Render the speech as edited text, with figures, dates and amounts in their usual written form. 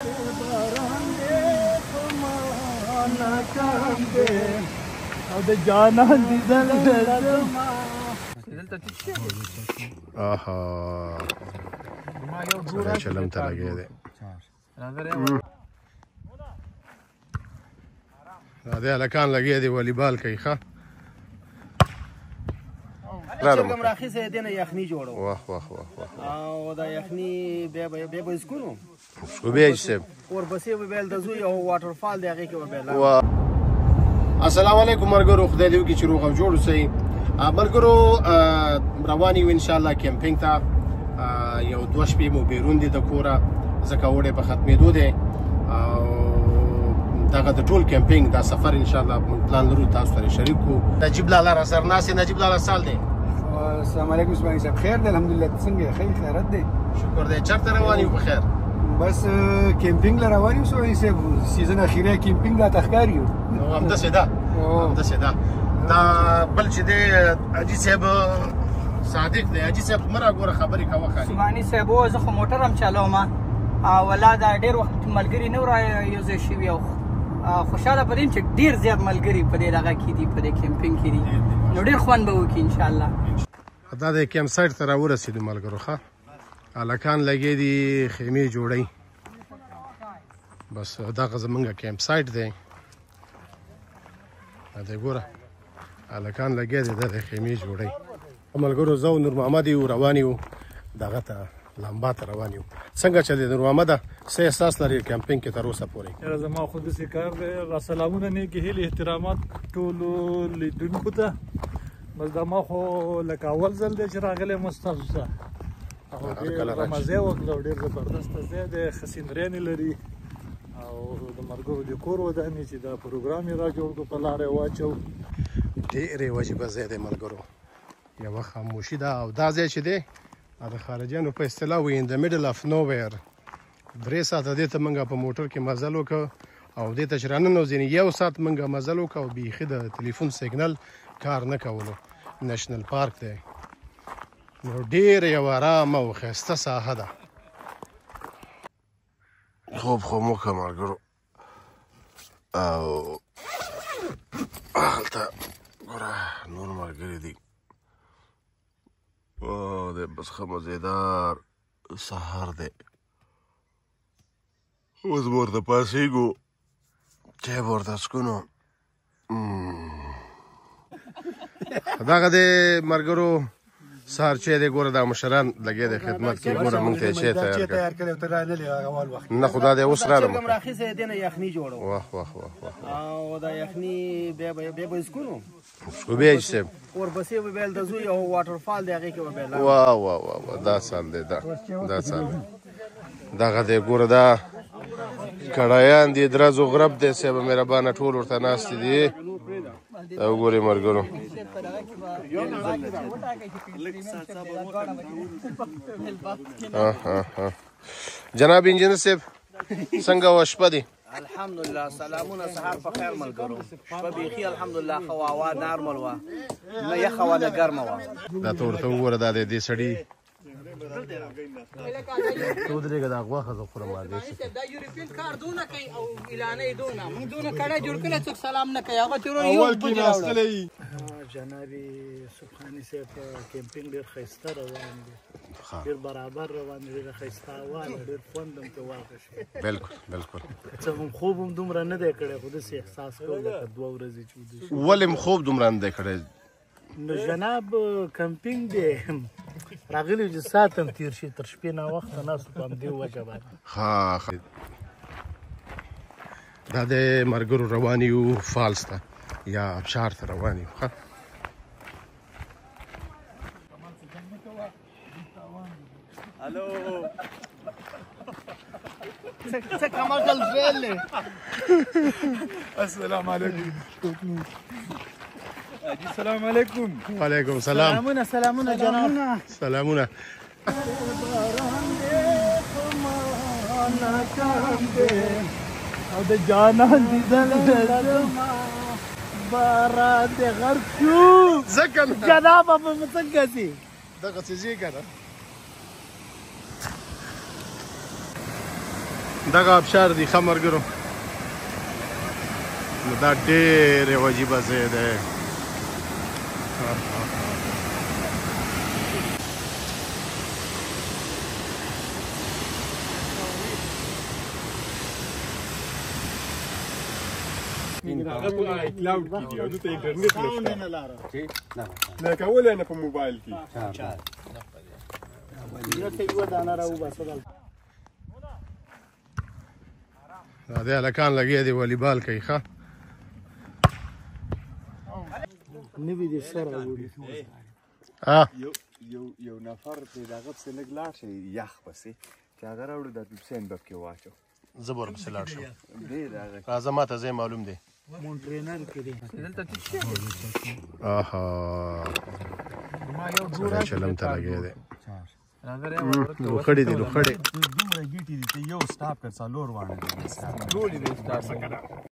او د جانان دیدل آها سره چلم ته لګی دی دا دی هلکان لګی دی والیبال کوي ښه چرګم راخیسه یې دې نه یخني جوړو واه واه واه او دا یخني بیا به اسکونو شکوبیج صاحب ورپسې به بیل د زوی یو واټرفال دی هغې کې به بیل السلام علیکم ملګرو خدای دې وکړي چې روغ او جوړ اوسئ ملګرو روان یو انشاءالله کیمپینګ ته یو دوه شپې مو بیرون دي د کوره ځکه اوړی په ختمېدو دی او دغه د ټول کیمپینګ دا سفر انشاءالله پلان لرو تاسو سره شریک کړو نجیب لاله را سره ناست نجیب لاله سال دی السلام علیکم اسماعیل صاحب خیر دی الحمدلله څنګه خیر خیرت دی شکر دی چېرته روان یو په خیر بس کیمپینګ له روان یو اسماعیل صاحب سیزن اخیری کیمپینګ راته ښکاري یو همداسې ده همداسې ده دا بل چې دی حاجي صاحب صادق دی حاجي صاحب مه راګوره خبرې کوه خالي عثماني صاحب زه خو موټر هم چلوم والله دا ډېر وخت ملګري نه را یو ځای شوي او خوشحاله په دې چې ډېر زیات ملګري په دې دغه کې دي په دې کیمپینګ کې دي نو ډېر خوند به وکړي انشاءالله دا د کیمپ سایټ ته راورسېدو ملګرو ښه هلکان لګې دي خیمې جوړوي بس دغه زمونږ کیمپ سایټ دی دا ګوره هلکان لګیا دي د خیمې جوړوي ملګرو زه او نور محمد یو روان یو دغه ته لمبا ته روان یو څنګه چلې نور محمده څه احساس لري کیمپینګ کې تر اوسه پورې یاره زما خو داسې کار دی راسلامونه نیکې هیلې احترامات ټولو لیدونکو ته بس دا ما خو لکه اول ځل دی چې راغلی یم ستاسو ته او ډېر مزې وکړه او ډېر زبردسته ځای دی ښه سیندریانې لري او د ملګرو د کور ودانې چې دا پروګرام یې را جوړ کړو په لاره یې واچو ډېرې وجیبه ځای دی ملګرو یوه خاموشي ده او دا ځای چې دی د خارجیانو په اصطلاح وي ان د میډل اف نو ویر 3 ساعته دې ته موږ په موټر کې مزل وکړو او دې ته چې راننوځو یو ساعت موږ مزل وکړو او بیخي د تلیفون سیګنل کار نه کولو نیشنل پارک دی نو ډېر یو ارامه او ښایسته ساحه ده خوب خو مو وکړه ملګرو او هلته ګوره نور ملګري دي دی بس ښه مزېدار سهار دی اوس به ورته پاڅېږو چای به ورته څښو دغه دی ملګرو سهار چای دی ګوره دا مشران لګیا دی خدمت کې ګوره موږ ته یې چای تیار کړی نه خو دا دی اوس رالم چرګم راخیسه یې دې نه یخني جوړو واه واه واه او دا یخني بیا به اسکونو شکوبیج صاحب ورپسې به بیل د زوی یو واټرفال دی هغې کې به بیل واه واه واه دا سال دی دا سال دی دغه دی ګوره دا کړایان دي درز و غرب دی صاحب مهربانه ټول ورته ناستې دي دا وګورئ ملګرو جناب انجینر صاحب څنګه وه شپه دی الحمدلله سلامونه سهار په خیر ملګرو شپه بیخي الحمدلله ښه وه هوا نارمل وه نه یخه وه نه ګرمه وه دا ته ورته وګوره دا دی دې سړي ته ودرېږه دا غوښه زه خورم دا یورپین کار دونه کوي او اعلانې دونه موږ دونه کړی جوړ کړی څوک سلام نه کوي هغه اول کې ناستلی جناب سبحاني صاحب کیمپینګ ډېر ښایسته روان دی ډېر برابر روان دی ډېره ښایسته هوا ده ډېر خوند هم ته واخیست بلکل بلکل څه هم خوب هم دومره نه دی کړی خو داسې احساس کوو لکه 2 ورځې چې ولې م خوب دومره نه دی کړی نو جناب کیمپینګ دی راغلی چې ساعت هم تېر شي تر شپې ناوخته ناستو په همدې وجه باندې ښه دا د ملګرو روان یو فالس ته یا ابشار ته روان یو ښه الو څه کمال فعل دی السلام علیکم السلام علیکم وعلیکم السلام سلامونه جناب سلامونه او د جانان دیدل باران د غرب شو ځکه جناب په څنګه سي دغه څه ځي کنه دغه ابشار دي ښه ملګرو نو دا ډېر یو عجیبه ځای دی هغه په کلاود کې دی او دلته انټرنیټ نشته نه کولای نه په موبایل کې دا دی هلکان لګیا دي والیبال کوي ښه نوي دي سره وړي یو نفر په دغه پسې لږ لاړ شي یخ پسې چې هغه راوړو د پیپسین بب کې واچو زه به ورپسې لاړ شم دی دغه راځه ما ته ځای معلوم دی مونټرینر کې دي آها سړی چلم ته لګیا دی لوخړې دي لوخړې دومره ګیټې دي چې یو سټاپ کړ څلور واړه دي